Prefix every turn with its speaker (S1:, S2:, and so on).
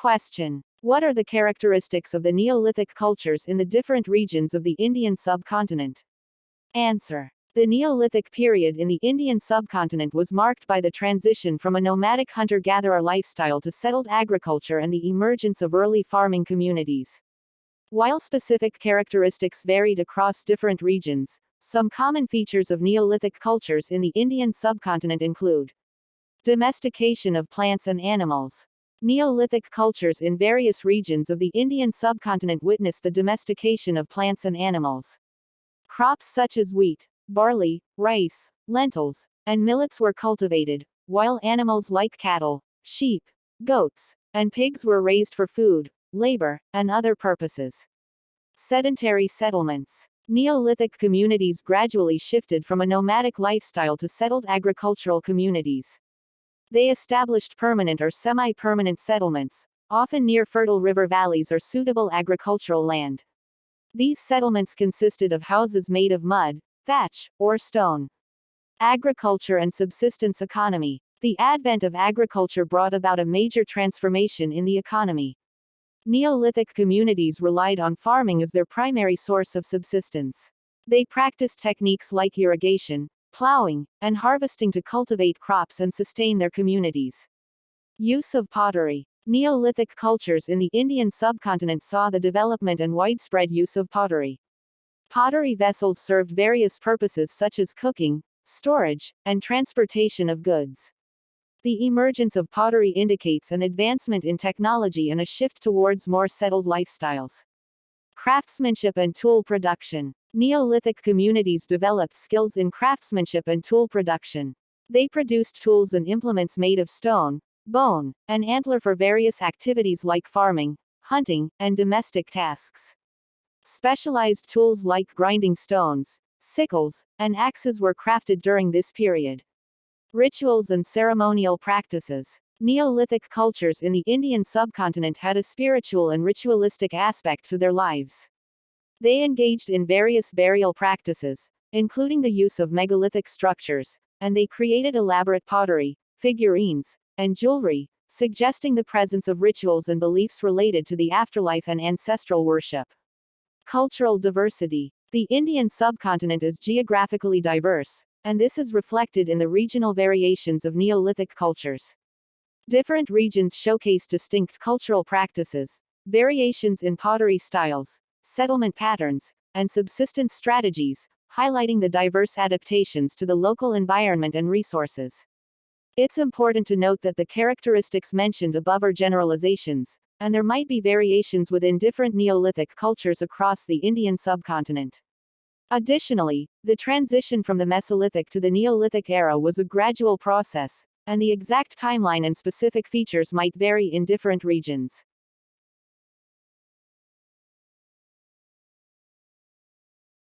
S1: Question. What are the characteristics of the Neolithic cultures in the different regions of the Indian subcontinent? Answer. The Neolithic period in the Indian subcontinent was marked by the transition from a nomadic hunter-gatherer lifestyle to settled agriculture and the emergence of early farming communities. While specific characteristics varied across different regions, some common features of Neolithic cultures in the Indian subcontinent include domestication of plants and animals. Neolithic cultures in various regions of the Indian subcontinent witnessed the domestication of plants and animals. Crops such as wheat, barley, rice, lentils, and millets were cultivated, while animals like cattle, sheep, goats, and pigs were raised for food, labor, and other purposes. Sedentary settlements. Neolithic communities gradually shifted from a nomadic lifestyle to settled agricultural communities. They established permanent or semi-permanent settlements, often near fertile river valleys or suitable agricultural land. These settlements consisted of houses made of mud, thatch, or stone. Agriculture and subsistence economy. The advent of agriculture brought about a major transformation in the economy. Neolithic communities relied on farming as their primary source of subsistence. They practiced techniques like irrigation, plowing, and harvesting to cultivate crops and sustain their communities. Use of pottery. Neolithic cultures in the Indian subcontinent saw the development and widespread use of pottery. Pottery vessels served various purposes such as cooking, storage, and transportation of goods. The emergence of pottery indicates an advancement in technology and a shift towards more settled lifestyles. Craftsmanship and tool production. Neolithic communities developed skills in craftsmanship and tool production. They produced tools and implements made of stone, bone, and antler for various activities like farming, hunting, and domestic tasks. Specialized tools like grinding stones, sickles, and axes were crafted during this period. Rituals and ceremonial practices. Neolithic cultures in the Indian subcontinent had a spiritual and ritualistic aspect to their lives. They engaged in various burial practices, including the use of megalithic structures, and they created elaborate pottery, figurines, and jewelry, suggesting the presence of rituals and beliefs related to the afterlife and ancestral worship. Cultural diversity. The Indian subcontinent is geographically diverse, and this is reflected in the regional variations of Neolithic cultures. Different regions showcase distinct cultural practices, variations in pottery styles, settlement patterns, and subsistence strategies, highlighting the diverse adaptations to the local environment and resources. It's important to note that the characteristics mentioned above are generalizations, and there might be variations within different Neolithic cultures across the Indian subcontinent. Additionally, the transition from the Mesolithic to the Neolithic era was a gradual process, and the exact timeline and specific features might vary in different regions.